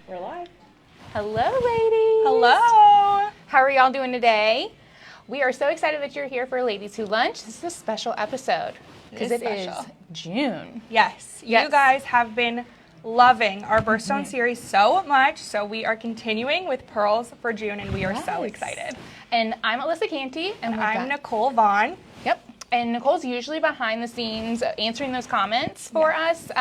We're live. Hello, ladies. Hello. How are y'all doing today? We are so excited that you're here for Ladies Who Lunch. This is a special episode because it is June. Yes. You guys have been loving our Birthstone series so much, so we are continuing with Pearls for June, and we are so excited. And I'm Alyssa Canty. And I'm Nicole Vaughn. Yep. And Nicole's usually behind the scenes answering those comments for us.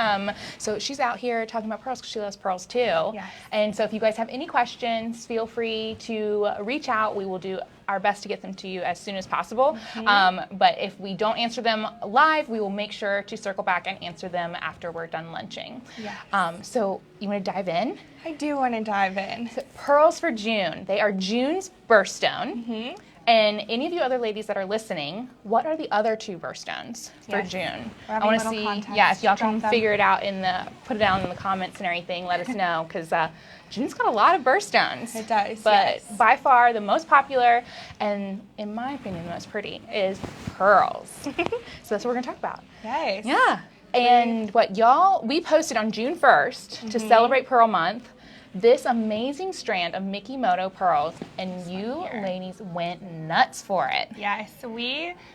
So she's out here talking about pearls because she loves pearls too. Yes. And so if you guys have any questions, feel free to reach out. We will do our best to get them to you as soon as possible. But if we don't answer them live, we will make sure to circle back and answer them after we're done lunching. Yes. So you want to dive in? I do want to dive in. So pearls for June. They are June's birthstone. And any of you other ladies that are listening, what are the other two birthstones for June? I want to see, if y'all can figure it out put it down in the comments and everything, let us know, because June's got a lot of birthstones. It does, But by far the most popular, and in my opinion the most pretty, is pearls. So that's what we're going to talk about. Yes. Yeah. And we posted on June 1st to celebrate Pearl Month this amazing strand of Mikimoto pearls, and you ladies went nuts for it. Yes,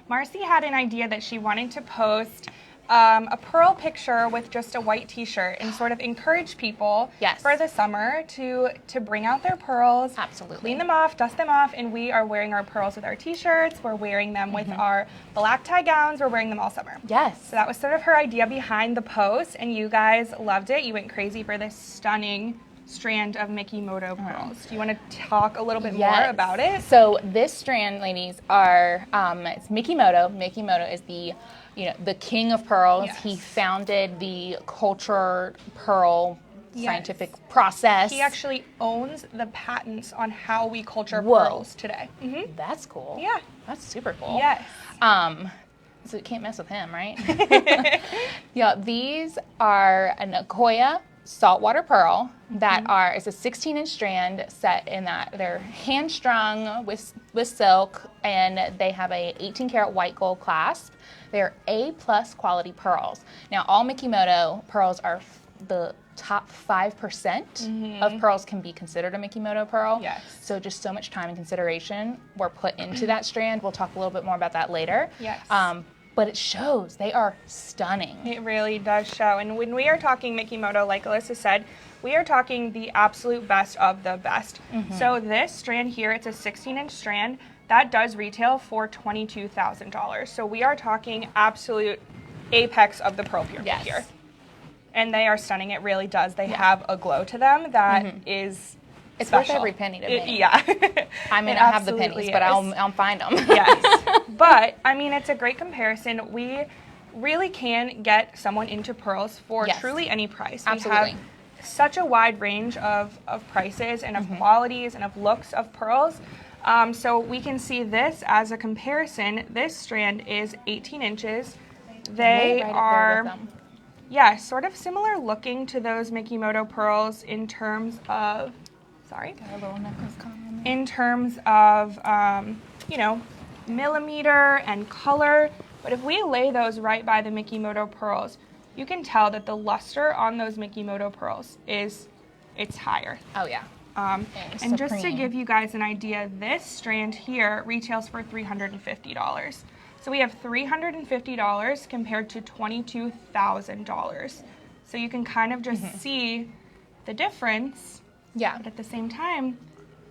Marcy had an idea that she wanted to post a pearl picture with just a white t-shirt and sort of encourage people for the summer to bring out their pearls, clean them off, dust them off, and we are wearing our pearls with our t-shirts, we're wearing them with our black tie gowns, we're wearing them all summer. Yes. So that was sort of her idea behind the post, and you guys loved it. You went crazy for this stunning strand of Mikimoto pearls. Do you want to talk a little bit more about it? So this strand, ladies, are it's Mikimoto. Mikimoto is the king of pearls. He founded the culture pearl scientific process. He actually owns the patents on how we culture pearls today. That's cool. Yeah. That's super cool. Yes. So you can't mess with him, right? These are a Nikoia saltwater pearl that it's a 16-inch strand set in that they're hand strung with silk, and they have a 18-karat white gold clasp. They're A+ quality pearls. Now all Mikimoto pearls are the top 5% of pearls can be considered a Mikimoto pearl. Yes. So just so much time and consideration were put into that strand. We'll talk a little bit more about that later. Yes. But it shows. They are stunning. It really does show. And when we are talking Mikimoto, like Alyssa said, we are talking the absolute best of the best. So this strand here, it's a 16-inch strand. That does retail for $22,000. So we are talking absolute apex of the pearl pyramid here. And they are stunning. It really does. They have a glow to them that is It's special. worth every penny to me. Yeah. I mean, I have the pennies, but I'll find them. Yes. But, I mean, it's a great comparison. We really can get someone into pearls for truly any price. Absolutely. We have such a wide range of prices and of qualities and of looks of pearls. So we can see this as a comparison. This strand is 18 inches. They are, sort of similar looking to those Mikimoto pearls in terms of, in terms of, millimeter and color. But if we lay those right by the Mikimoto pearls, you can tell that the luster on those Mikimoto pearls it's higher. Oh, yeah. And just to give you guys an idea, this strand here retails for $350. So we have $350 compared to $22,000. So you can kind of just see the difference. Yeah. But at the same time,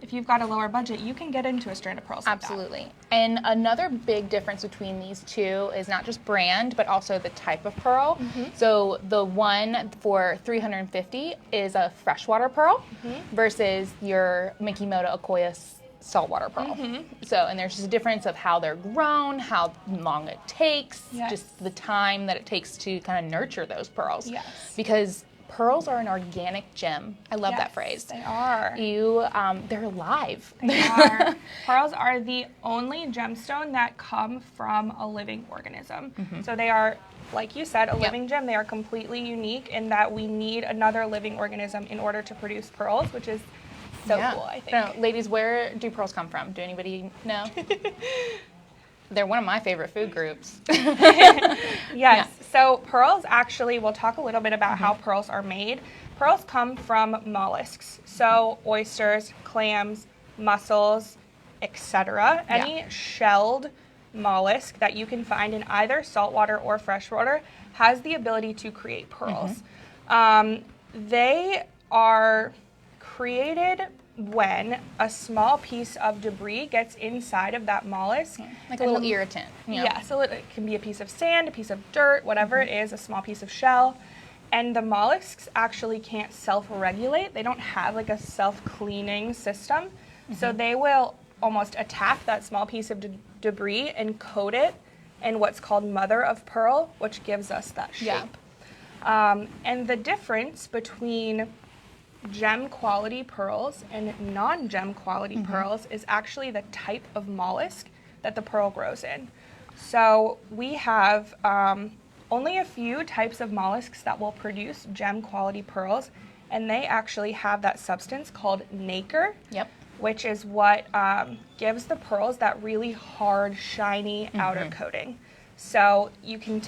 if you've got a lower budget, you can get into a strand of pearls. Absolutely. Like that. And another big difference between these two is not just brand, but also the type of pearl. So the one for $350 is a freshwater pearl versus your Mikimoto Nikoia saltwater pearl. So, and there's just a difference of how they're grown, how long it takes, just the time that it takes to kind of nurture those pearls. Because pearls are an organic gem. I love that phrase. They are. They're alive. They are. Pearls are the only gemstone that come from a living organism. So they are, like you said, a living gem. They are completely unique in that we need another living organism in order to produce pearls, which is so cool, I think. So, ladies, where do pearls come from? Do anybody know? They're one of my favorite food groups. Yes. So pearls actually, we'll talk a little bit about how pearls are made. pearls come from mollusks, so oysters, clams, mussels, etc. Any shelled mollusk that you can find in either saltwater or freshwater has the ability to create pearls. They are created when a small piece of debris gets inside of that mollusk. Like a little irritant. Yeah, so it can be a piece of sand, a piece of dirt, whatever it is, a small piece of shell. And the mollusks actually can't self-regulate. They don't have like a self-cleaning system. So they will almost attack that small piece of debris and coat it in what's called mother of pearl, which gives us that shape. And the difference between gem quality pearls and non-gem quality pearls is actually the type of mollusk that the pearl grows in. So we have only a few types of mollusks that will produce gem quality pearls, and they actually have that substance called nacre, which is what gives the pearls that really hard, shiny outer coating. So you can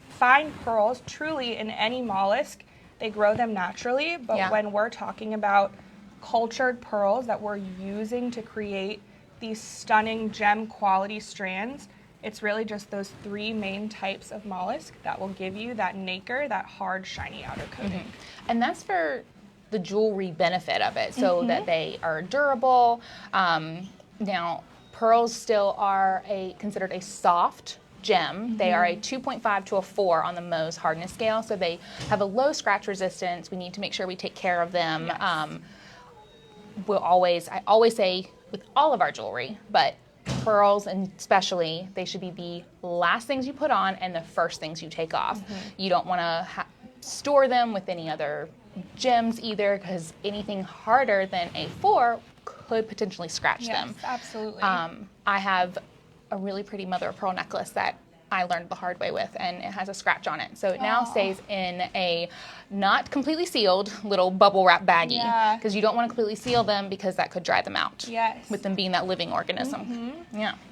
find pearls truly in any mollusk. They grow them naturally, but when we're talking about cultured pearls that we're using to create these stunning gem quality strands, it's really just those three main types of mollusk that will give you that nacre, that hard, shiny outer coating. And that's for the jewelry benefit of it, so that they are durable. Now, pearls still are considered a soft gem. They are a 2.5 to a 4 on the Mohs hardness scale, so they have a low scratch resistance. We need to make sure we take care of them. I always say with all of our jewelry, but pearls and especially, they should be the last things you put on and the first things you take off. You don't want to store them with any other gems either, because anything harder than a 4 could potentially scratch them. Yes, absolutely. I have a really pretty mother of pearl necklace that I learned the hard way with, and it has a scratch on it. So it now stays in a not completely sealed little bubble wrap baggie, because you don't want to completely seal them because that could dry them out. With them being that living organism.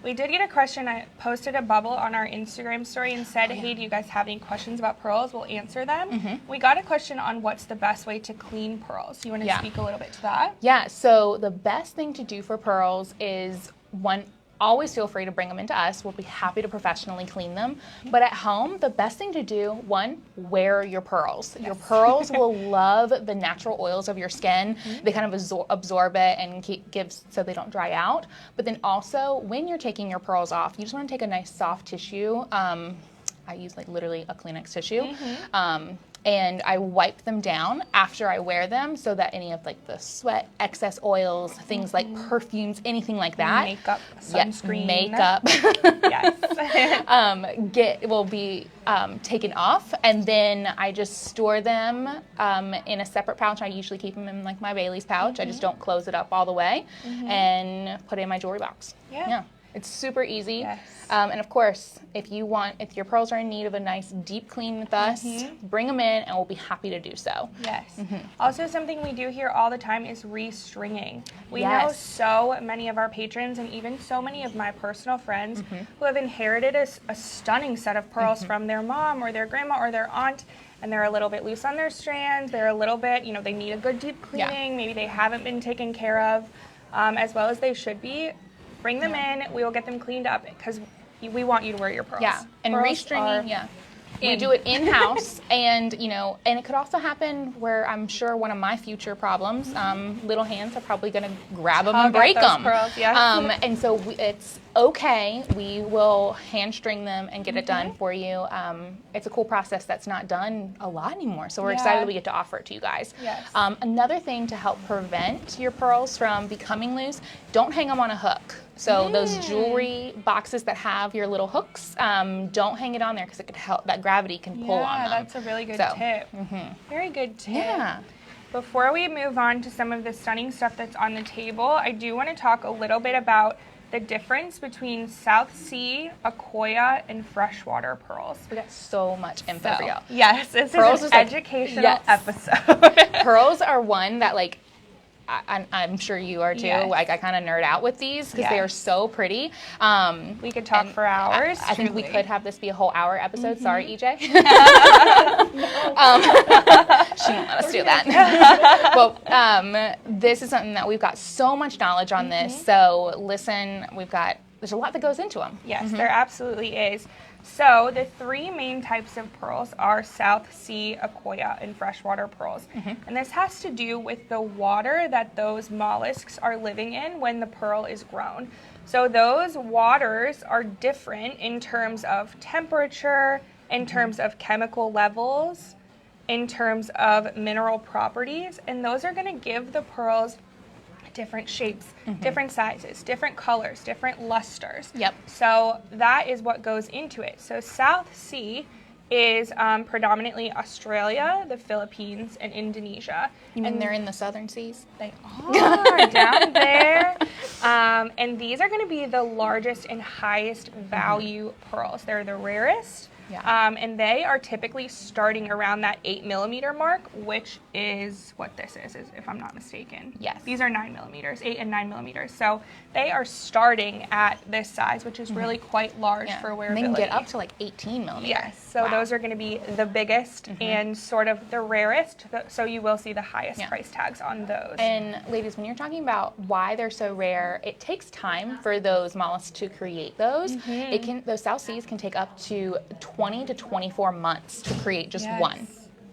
We did get a question. I posted a bubble on our Instagram story and said, hey, do you guys have any questions about pearls? We'll answer them. We got a question on what's the best way to clean pearls. You want to speak a little bit to that? Yeah, so the best thing to do for pearls is, one, always feel free to bring them into us. We'll be happy to professionally clean them. But at home, the best thing to do, one, wear your pearls. Your pearls will love the natural oils of your skin. They kind of absorb it and so they don't dry out. But then also, when you're taking your pearls off, you just want to take a nice soft tissue. I use like literally a Kleenex tissue. And I wipe them down after I wear them, so that any of like the sweat, excess oils, things like perfumes, anything like that. Makeup, sunscreen. Makeup. Will be taken off, and then I just store them in a separate pouch. I usually keep them in like my Bailey's pouch. I just don't close it up all the way, and put it in my jewelry box. It's super easy. And of course, if your pearls are in need of a nice deep clean with us, bring them in and we'll be happy to do so. Also, something we do here all the time is restringing. We know so many of our patrons and even so many of my personal friends who have inherited a stunning set of pearls from their mom or their grandma or their aunt, and they're a little bit loose on their strands. They're a little bit, they need a good deep cleaning. Maybe they haven't been taken care of as well as they should be. Bring them in. We will get them cleaned up because we want you to wear your pearls. And restringing, we do it in-house, and and it could also happen where I'm sure one of my future problems, little hands are probably going to grab them and break them. Pearls, and so it's okay. We will hand string them and get it done for you. It's a cool process that's not done a lot anymore, so we're excited we get to offer it to you guys. Another thing to help prevent your pearls from becoming loose, don't hang them on a hook. So those jewelry boxes that have your little hooks, don't hang it on there because it could help. That gravity can pull on them. That's a really good tip. Very good tip. Before we move on to some of the stunning stuff that's on the table, I do want to talk a little bit about the difference between South Sea, Nikoia, and freshwater pearls. We got so much info for y'all. Yes, this is an educational episode. Pearls are one that I'm sure you are too. Yes. Like I kind of nerd out with these because they are so pretty. We could talk for hours. I think we could have this be a whole hour episode. Sorry, EJ. She won't let us do that. But this is something that we've got so much knowledge on this. So listen, there's a lot that goes into them. Yes, there absolutely is. So the three main types of pearls are South Sea, Nikoia, and freshwater pearls. And this has to do with the water that those mollusks are living in when the pearl is grown. So those waters are different in terms of temperature, in terms of chemical levels, in terms of mineral properties, and those are going to give the pearls different shapes, different sizes, different colors, different lusters. Yep. So that is what goes into it. So South Sea is predominantly Australia, the Philippines, and Indonesia. You mean they're in the southern seas? They are down there. And these are going to be the largest and highest value pearls. They're the rarest. Yeah. And they are typically starting around that 8 millimeter mark, which is what this is if I'm not mistaken. Yes. These are 9 millimeters, 8 and 9 millimeters. So they are starting at this size, which is really quite large for wearability. They can get up to like 18 millimeters. Yes. So those are going to be the biggest and sort of the rarest. So you will see the highest price tags on those. And ladies, when you're talking about why they're so rare, it takes time for those mollusks to create those. Those South Seas can take up to 20 to 24 months to create just one.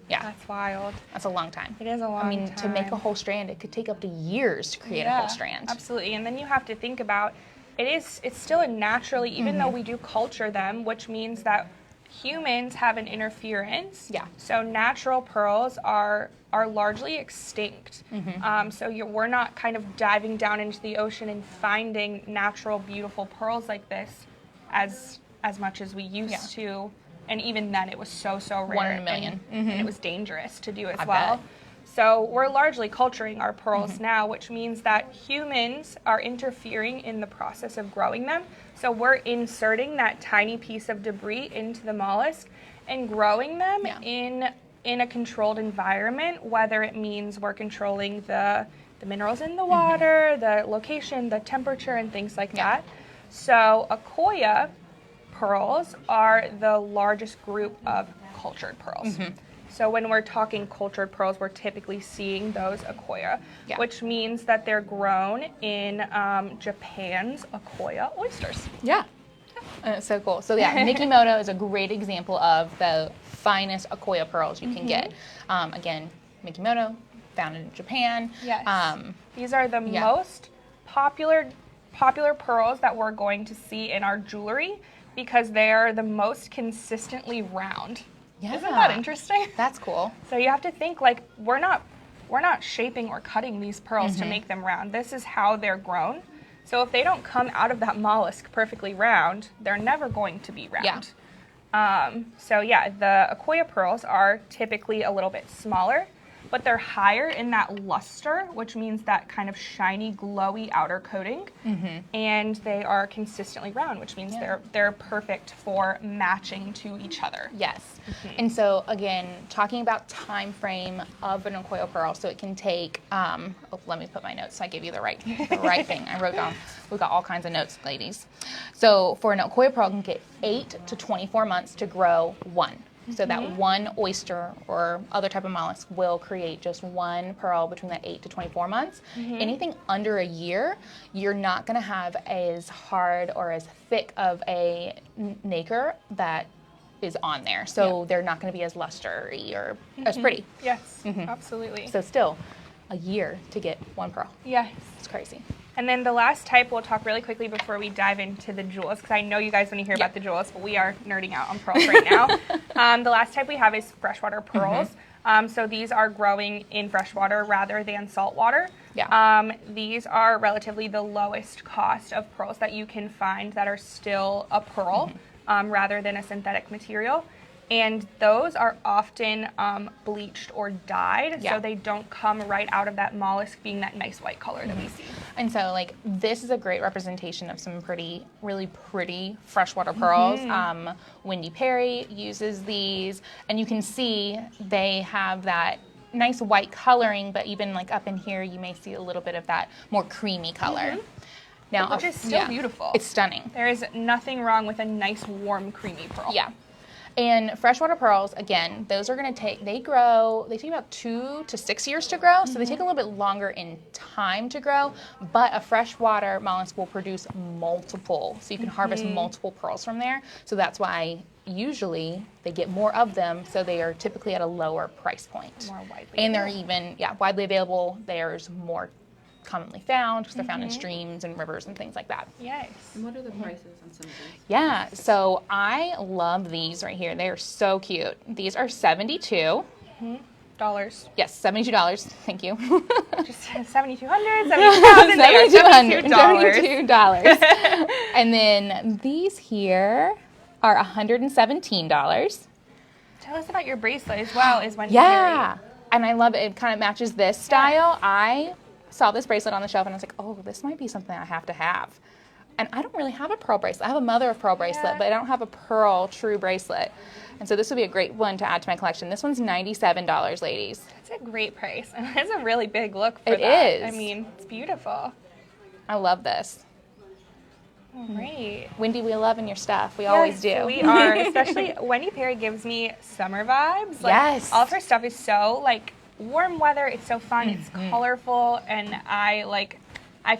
Yeah. That's wild. That's a long time. It is a long time. I mean, to make a whole strand, it could take up to years to create a whole strand. Absolutely. And then you have to think about it's still a naturally, even though we do culture them, which means that humans have an interference. Yeah. So natural pearls are largely extinct. So we're not kind of diving down into the ocean and finding natural, beautiful pearls like this as much as we used to. And even then, it was so rare. 1 in a million. And it was dangerous to do as I well. bet. So we're largely culturing our pearls now, which means that humans are interfering in the process of growing them. So we're inserting that tiny piece of debris into the mollusk and growing them in a controlled environment, whether it means we're controlling the minerals in the water, the location, the temperature, and things like that. So Nikoia pearls are the largest group of cultured pearls. So when we're talking cultured pearls, we're typically seeing those Nikoia, which means that they're grown in Japan's Nikoia oysters. Yeah. So cool. So Mikimoto is a great example of the finest Nikoia pearls you can get. Again, Mikimoto, founded in Japan. Yes. These are the most popular pearls that we're going to see in our jewelry, because they are the most consistently round. Yeah. Isn't that interesting? That's cool. So you have to think, like, we're not shaping or cutting these pearls to make them round. This is how they're grown. So if they don't come out of that mollusk perfectly round, they're never going to be round. So the Nikoia pearls are typically a little bit smaller, but they're higher in that luster, which means that kind of shiny, glowy outer coating. And they are consistently round, which means they're perfect for matching to each other. Yes. And so again, talking about time frame of an Nikoia pearl, so it can take. Let me put my notes so I give you the right thing. I wrote down. We've got all kinds of notes, ladies. So for an Nikoia pearl, it can get 8 to 24 months to grow one. So that one oyster or other type of mollusk will create just one pearl between that 8 to 24 months. Anything under a year, you're not going to have as hard or as thick of a nacre that is on there. So they're not going to be as lustery or as pretty. Yes, absolutely. So still a year to get one pearl. Yes. It's crazy. And then the last type, we'll talk really quickly before we dive into the jewels, because I know you guys want to hear about the jewels, but we are nerding out on pearls right now. The last type we have is freshwater pearls. So these are growing in freshwater rather than saltwater. These are relatively the lowest cost of pearls that you can find that are still a pearl rather than a synthetic material. And those are often bleached or dyed, so they don't come right out of that mollusk being that nice white color that we see. And so, like, this is a great representation of some really pretty freshwater pearls. Wendy Perry uses these, and you can see they have that nice white coloring, but even like up in here, you may see a little bit of that more creamy color. Now, which is still beautiful. It's stunning. There is nothing wrong with a nice, warm, creamy pearl. Yeah. And freshwater pearls, again, those are going to take, they take about 2 to 6 years to grow, so they take a little bit longer in time to grow, but a freshwater mollusk will produce multiple, so you can harvest multiple pearls from there. So that's why usually they get more of them, so they are typically at a lower price point. More widely and they're available. even, widely available. There's more commonly found because they're found in streams and rivers and things like that. Yes. And what are the prices on some of these? Yeah, so I love these right here. They are so cute. These are $72. Dollars. Yes, $72. Thank you. Just 7,200, 70,000. They are $72. $72. And then these here are $117. Tell us about your bracelet as well. Is when Yeah, and I love it. It kind of matches this style. I saw this bracelet on the shelf and I was like, oh, this might be something I have to have. And I don't really have a pearl bracelet. I have a mother of pearl bracelet, but I don't have a pearl true bracelet. And so this would be a great one to add to my collection. This one's $97, ladies. That's a great price. And it's a really big look for It that. is. I mean, it's beautiful. I love this. All right. Wendy, we love in your stuff. We always do. We are. Especially Wendy Perry gives me summer vibes. Like, Yes. all of her stuff is so like warm weather. It's so fun. It's colorful, and I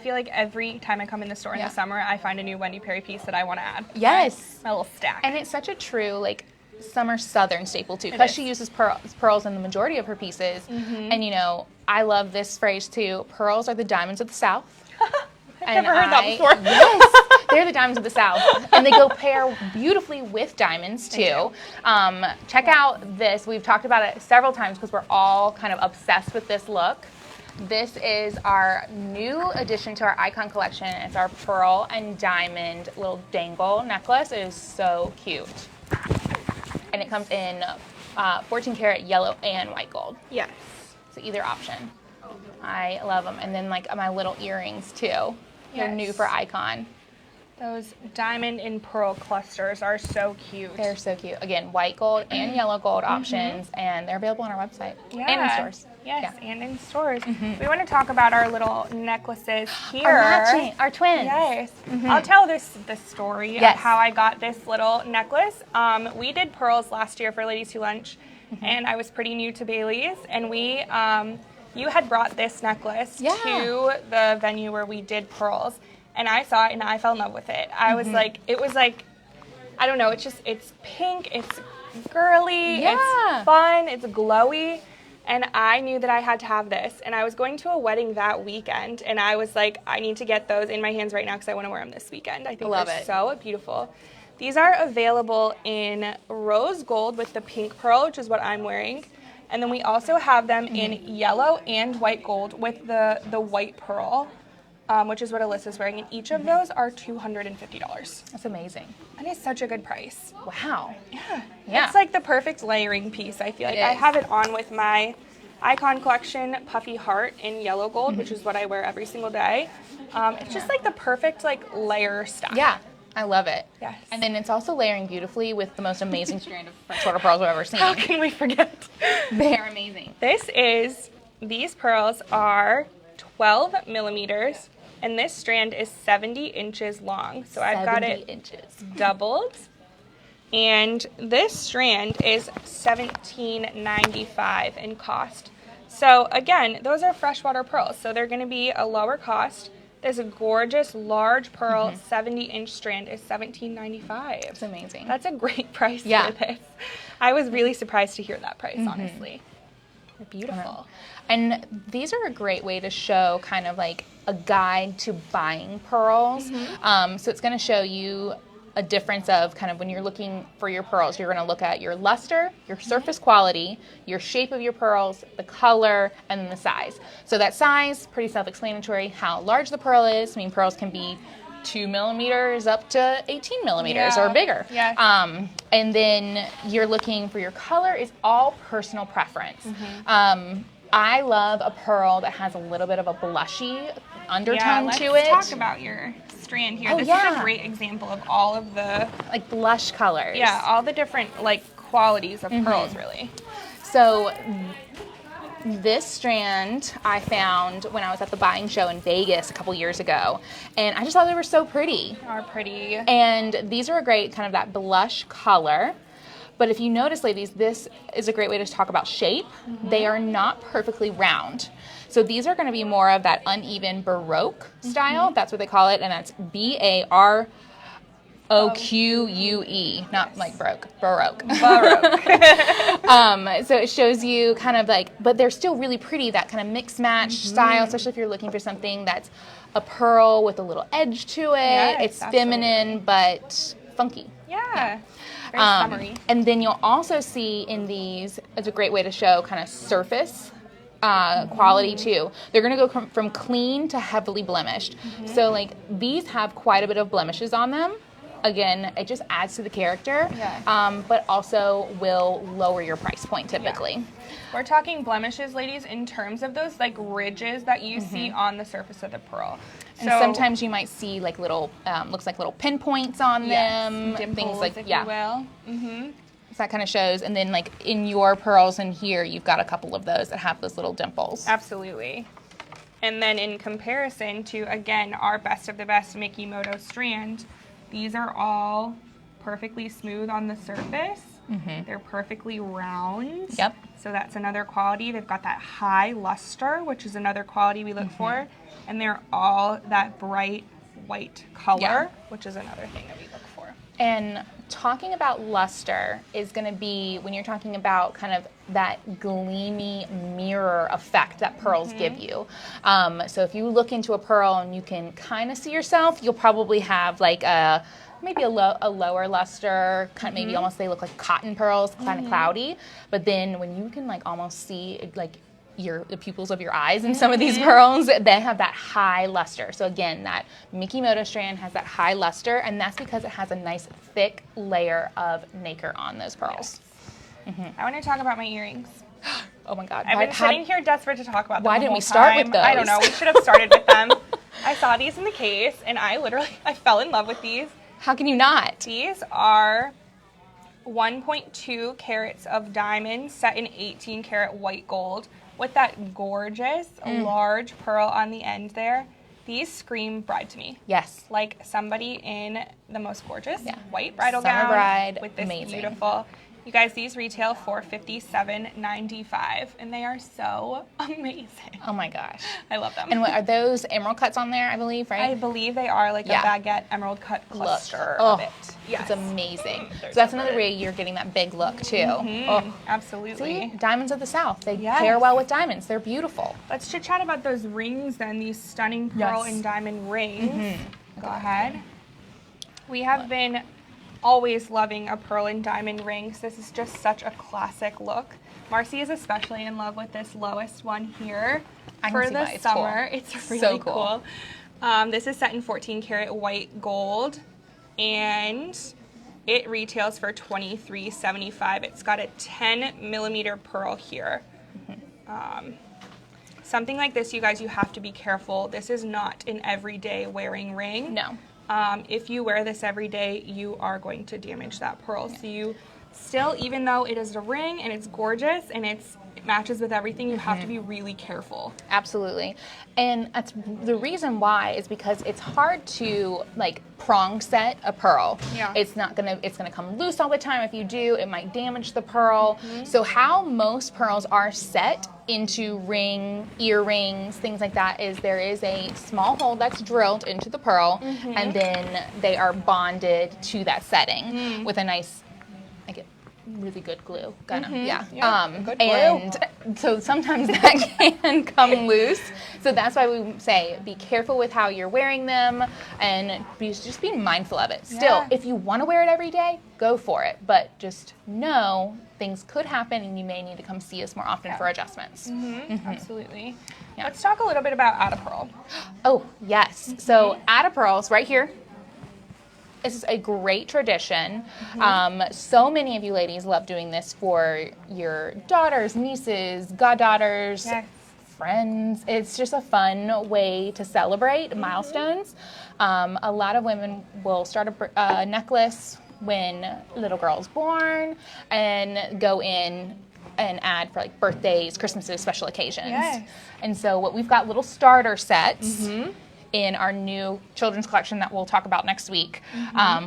feel like every time I come in the store in the summer, I find a new Wendy Perry piece that I want to add. Yes. My little stack. And it's such a true, like, summer southern staple, too, because she uses pearls in the majority of her pieces. And, you know, I love this phrase, too. Pearls are the diamonds of the South. I've never heard that before. Yes, they're the diamonds of the South, and they go pair beautifully with diamonds too. Check out this. We've talked about it several times because we're all kind of obsessed with this look. This is our new addition to our icon collection. It's our pearl and diamond little dangle necklace. It is so cute, and it comes in 14 karat yellow and white gold. Yes. So either option. I love them, and then like my little earrings too. They're new for icon. Those diamond and pearl clusters are so cute. They're so cute. Again, white gold and yellow gold options, and they're available on our website and in stores. Yes, and in stores. We want to talk about our little necklaces here. Our twins. Yes. I'll tell the story of how I got this little necklace. We did pearls last year for Ladies Who Lunch, and I was pretty new to Bailey's, and we you had brought this necklace to the venue where we did pearls, and I saw it and I fell in love with it. I was like, it was like, I don't know, it's pink, it's girly, it's fun, it's glowy, and I knew that I had to have this, and I was going to a wedding that weekend, and I was like, I need to get those in my hands right now because I want to wear them this weekend. I think they're so beautiful. These are available in rose gold with the pink pearl, which is what I'm wearing. And then we also have them in yellow and white gold with the white pearl, which is what Alyssa's wearing. And each of those are $250. That's amazing. That is such a good price. Wow. Yeah. It's like the perfect layering piece, I feel like. I have it on with my Icon Collection Puffy Heart in yellow gold, which is what I wear every single day. It's just like the perfect like layer stuff. Yeah. I love it. Yes. And then it's also layering beautifully with the most amazing strand of freshwater pearls I've ever seen. How can we forget? They're amazing. These pearls are 12 millimeters, and this strand is 70 inches long. So I've got it doubled. And this strand is $17.95 in cost. So again, those are freshwater pearls, so they're going to be a lower cost. There's a gorgeous large pearl 70-inch strand is $17.95. It's amazing. That's a great price for this. I was really surprised to hear that price, honestly. They're beautiful. And these are a great way to show kind of like a guide to buying pearls. So it's going to show you a difference of kind of when you're looking for your pearls, you're going to look at your luster, your surface quality, your shape of your pearls, the color, and then the size. So that size, pretty self-explanatory. How large the pearl is. I mean, pearls can be 2 millimeters up to 18 millimeters or bigger. And then you're looking for your color is all personal preference. I love a pearl that has a little bit of a blushy undertone to it. Let's talk about your strand here. This is a great example of all of the like blush colors. Yeah, all the different like qualities of pearls, really. So This strand I found when I was at the buying show in Vegas a couple years ago, and I just thought they were so pretty. They are pretty. And these are a great kind of that blush color. But if you notice, ladies, this is a great way to talk about shape. They are not perfectly round. So these are going to be more of that uneven Baroque style. That's what they call it, and that's Baroque, not like Baroque. Baroque. So it shows you kind of like, but they're still really pretty, that kind of mix match style, especially if you're looking for something that's a pearl with a little edge to it. Yes, it's feminine, but funky. Yeah. Very summery. And then you'll also see in these, it's a great way to show kind of surface quality too. They're going to go from clean to heavily blemished. So like these have quite a bit of blemishes on them. Again, it just adds to the character, but also will lower your price point typically. Yeah. We're talking blemishes, ladies, in terms of those like ridges that you see on the surface of the pearl. And sometimes you might see like little, looks like little pinpoints on them, dimples, things like if you will. So that kind of shows. And then like in your pearls in here, you've got a couple of those that have those little dimples. Absolutely. And then in comparison to, again, our best of the best Mikimoto strand, these are all perfectly smooth on the surface. They're perfectly round. Yep. So that's another quality. They've got that high luster, which is another quality we look for. And they're all that bright white color, which is another thing that we look for. And talking about luster is going to be when you're talking about kind of that gleamy mirror effect that pearls give you. So if you look into a pearl and you can kind of see yourself, you'll probably have like maybe a lower luster, kind of maybe almost they look like cotton pearls, kind of cloudy. But then when you can like almost see like the pupils of your eyes in some of these pearls, they have that high luster. So again, that Mikimoto strand has that high luster, and that's because it has a nice thick layer of nacre on those pearls. I want to talk about my earrings. Oh my God. I've been sitting here desperate to talk about them. Why the didn't we whole start time. with those? I don't know. We should have started with them. I saw these in the case, and I fell in love with these. How can you not? These are 1.2 carats of diamonds set in 18 karat white gold with that gorgeous large pearl on the end there. These scream bride to me. Yes. Like somebody in the most gorgeous white bridal Summer gown bride, with this amazing. beautiful. You guys, these retail for $57.95, and they are so amazing. Oh my gosh. I love them. And what are those emerald cuts on there, I believe, right? I believe they are like a baguette emerald cut cluster of it. Yes. It's amazing. So that's another way you're getting that big look too. Absolutely. See? Diamonds of the South. They pair well with diamonds. They're beautiful. Let's chit chat about those rings then, these stunning pearl and diamond rings. Go ahead. We have been always loving a pearl and diamond rings. This is just such a classic look. Marcy is especially in love with this lowest one here for the summer. Cool. It's really so cool. This is set in 14 karat white gold, and it retails for $23.75. It's got a 10 millimeter pearl here. Something like this, you guys, you have to be careful. This is not an everyday wearing ring. No. If you wear this every day, you are going to damage that pearl. So you still, even though it is a ring and it's gorgeous and it matches with everything, you have to be really careful. Absolutely. And that's the reason why is because it's hard to like prong set a pearl. Yeah. It's gonna come loose all the time. If you do, it might damage the pearl. So how most pearls are set into earrings, things like that, is there is a small hole that's drilled into the pearl, and then they are bonded to that setting with a nice, like, really good glue, kind of, good glue. And so sometimes that can come loose. So that's why we say be careful with how you're wearing them, and just be mindful of it. Still, if you want to wear it every day, go for it. But just know things could happen, and you may need to come see us more often for adjustments. Absolutely. Let's talk a little bit about Add a Pearl. Oh, yes. So Add a Pearls right here. This is a great tradition. So many of you ladies love doing this for your daughters, nieces, goddaughters, friends. It's just a fun way to celebrate milestones. A lot of women will start a necklace when little girl's born and go in an ad for like birthdays, Christmases, special occasions. Yes. And so what we've got little starter sets in our new children's collection that we'll talk about next week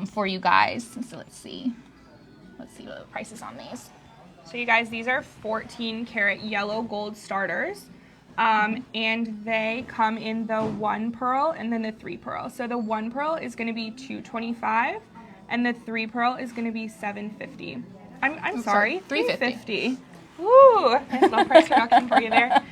for you guys. So let's see what the price is on these. So you guys, these are 14 karat yellow gold starters. And they come in the 1 pearl and then the 3 pearl. So the 1 pearl is going to be $225 and the 3 pearl is going to be $750. I'm sorry, $350. Woo! Nice little price reduction for you there.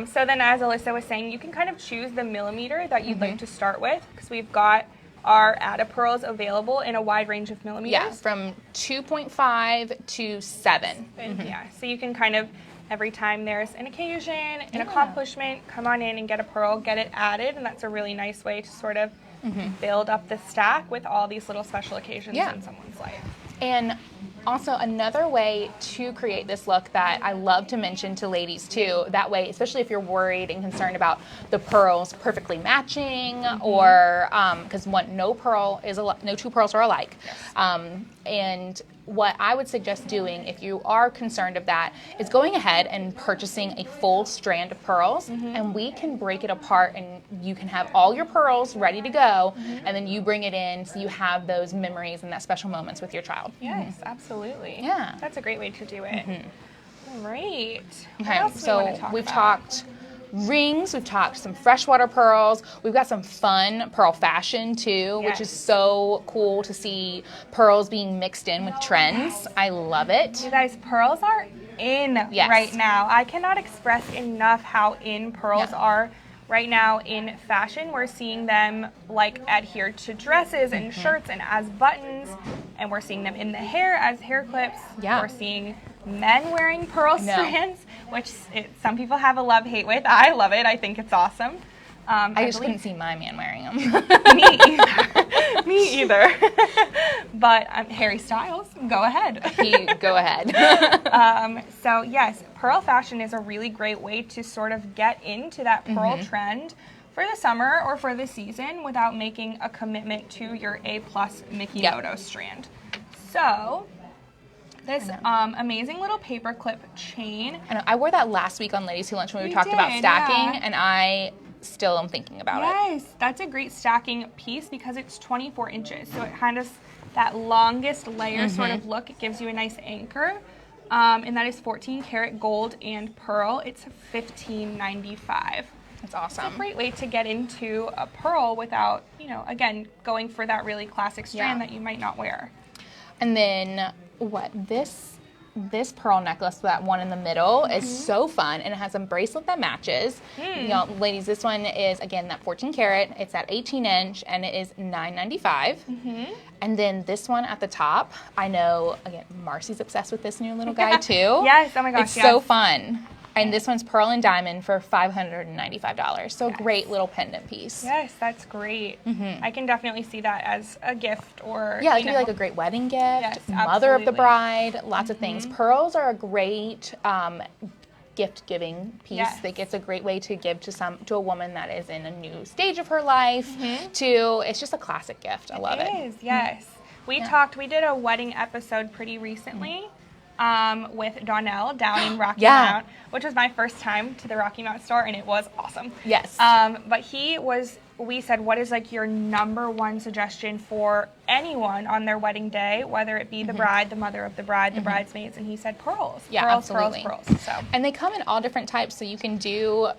So then, as Alyssa was saying, you can kind of choose the millimeter that you'd like to start with, because we've got our Atta pearls available in a wide range of millimeters. Yeah, from 2.5 to 7. Yeah, so you can kind of, every time there's an occasion, an accomplishment, come on in and get a pearl, get it added, and that's a really nice way to sort of build up the stack with all these little special occasions in someone's life. And also another way to create this look that I love to mention to ladies too, that way, especially if you're worried and concerned about the pearls perfectly matching, or because no two pearls are alike. And what I would suggest doing if you are concerned of that is going ahead and purchasing a full strand of pearls, and we can break it apart and you can have all your pearls ready to go, and then you bring it in so you have those memories and that special moments with your child. Yes, absolutely. Yeah. That's a great way to do it. All right. What Okay, else do we want to so talk we've about? talked rings, we've talked some freshwater pearls, we've got some fun pearl fashion too, which is so cool to see pearls being mixed in with trends. I love it. You guys, pearls are in right now. I cannot express enough how in pearls are right now in fashion. We're seeing them like adhere to dresses and shirts and as buttons, and we're seeing them in the hair as hair clips. We're seeing men wearing pearl strands, which some people have a love-hate with. I love it. I think it's awesome. I just couldn't see my man wearing them. Me either. Me either. But Harry Styles, go ahead. Go ahead. So yes, pearl fashion is a really great way to sort of get into that pearl trend for the summer or for the season without making a commitment to your A+ Mikimoto strand. So this amazing little paperclip chain. I wore that last week on Ladies Who Lunch when we talked about stacking, and I still am thinking about it. Yes, that's a great stacking piece because it's 24 inches. So it kind of that longest layer sort of look. It gives you a nice anchor. And that is 14 karat gold and pearl. It's $15.95. That's awesome. It's a great way to get into a pearl without, again, going for that really classic strand that you might not wear. And then this pearl necklace, that one in the middle, is so fun, and it has a bracelet that matches. Ladies, this one is, again, that 14 karat. It's at 18 inch, and it is $9.95. And then this one at the top, I know, again, Marcy's obsessed with this new little guy, too. Yes, oh my gosh, It's so fun. And this one's pearl and diamond for $595. So great little pendant piece. Yes, that's great. I can definitely see that as a gift or it could be like a great wedding gift, Yes, mother of the absolutely. bride, lots of things. Pearls are a great gift giving piece. Yes. Like it's a great way to give to a woman that is in a new stage of her life. It's just a classic gift. I love it. It is, yes. We did a wedding episode pretty recently. With Donnell down in Rocky Mount, which was my first time to the Rocky Mount store, and it was awesome. Yes. But we said, what is like your number one suggestion for anyone on their wedding day, whether it be the bride, the mother of the bride, the bridesmaids, and he said pearls. Yeah, pearls, absolutely. pearls, pearls. So. And they come in all different types, so you can do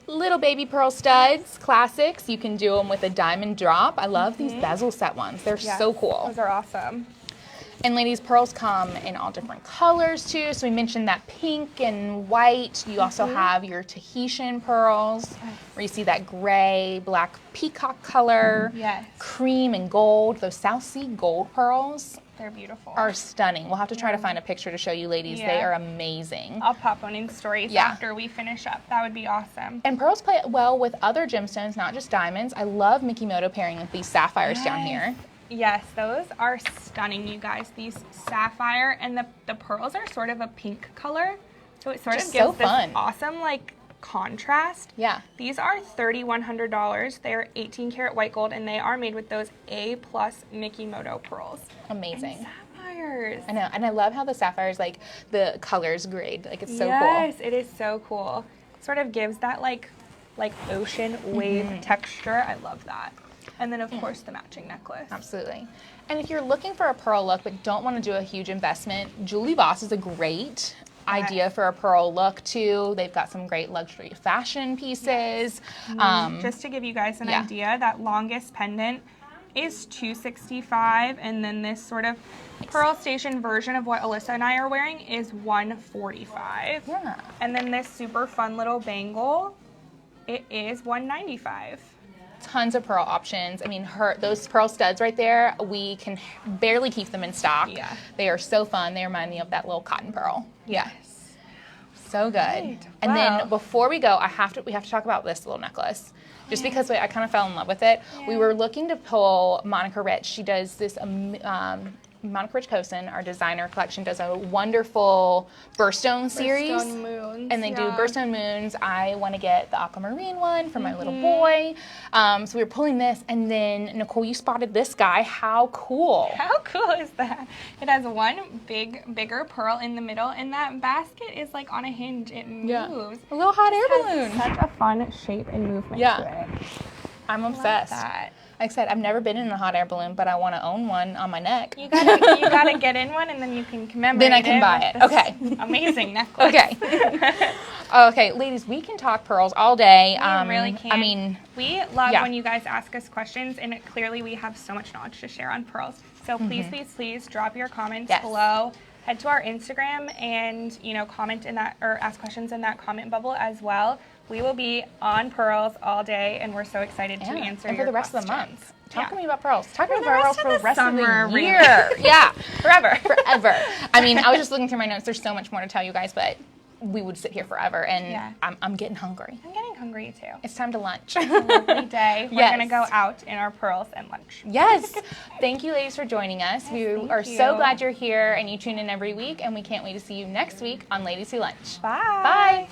little baby pearl studs, classics. You can do them with a diamond drop. I love these bezel set ones. They're so cool. Those are awesome. And ladies, pearls come in all different colors too. So we mentioned that pink and white. You also have your Tahitian pearls, where you see that gray, black peacock color, cream and gold. Those South Sea gold pearls, they're beautiful. Are stunning. We'll have to try to find a picture to show you ladies. They are amazing. I'll pop one in stories after we finish up. That would be awesome. And pearls play well with other gemstones, not just diamonds. I love Mikimoto pairing with these sapphires down here. Yes, those are stunning, you guys. These sapphire and the pearls are sort of a pink color, so it sort of gives this awesome like contrast. Yeah. These are $3,100. They are 18 karat white gold, and they are made with those A+ Mikimoto pearls. Amazing. sapphires. I know, and I love how the sapphires, like, the colors grade. Like, it's so cool. Yes, it is so cool. Sort of gives that like ocean wave texture. I love that. And then of course the matching necklace. Absolutely. And if you're looking for a pearl look but don't want to do a huge investment, Julie Boss is a great idea for a pearl look too. They've got some great luxury fashion pieces. Just to give you guys an idea, that longest pendant is $265, and then this sort of pearl station version of what Alyssa and I are wearing is $145. Yeah. And then this super fun little bangle, it is $195. Tons of pearl options. I mean, those pearl studs right there, we can barely keep them in stock. Yeah. They are so fun. They remind me of that little cotton pearl. Yeah. Yes. So good. Right. And Wow. then before we go, we have to talk about this little necklace. Just because I kind of fell in love with it. Yeah. We were looking to pull Monica Rich. She does this, Monica Rich Cosin, our designer collection, does a wonderful Birthstone series. Birthstone moons, And they do yeah. Birthstone moons. I want to get the aquamarine one for my little boy. So we were pulling this, and then Nicole, you spotted this guy. How cool. How cool is that? It has one bigger pearl in the middle, and that basket is like on a hinge. It moves. Yeah. A little hot air It balloon. has such a fun shape and movement Yeah. to it. I'm Love obsessed. that. Like I said, I've never been in a hot air balloon, but I want to own one on my neck. You gotta get in one, and then you can commemorate. Then I can buy with it. this Okay. Amazing necklace. Okay. Okay, ladies, we can talk pearls all day. We really can. I mean, we love yeah. when you guys ask us questions, and clearly we have so much knowledge to share on pearls. So please drop your comments Yes. below. Head to our Instagram and comment in that, or ask questions in that comment bubble as well. We will be on pearls all day, and we're so excited to answer and your for the rest questions. of the month. Talk to Yeah. me about pearls. Talk to me the about pearls rest of for the the rest of summer, the really. year. Yeah, Forever. forever. I mean, I was just looking through my notes. There's so much more to tell you guys, but we would sit here forever, and Yeah. I'm getting hungry. I'm getting hungry too. It's time to lunch. Lovely day. We're Yes. gonna go out in our pearls and lunch. Yes. Thank you, ladies, for joining us. We thank are so you. glad you're here, and you tune in every week, and we can't wait to see you next week on Ladies Who Lunch. Bye. Bye.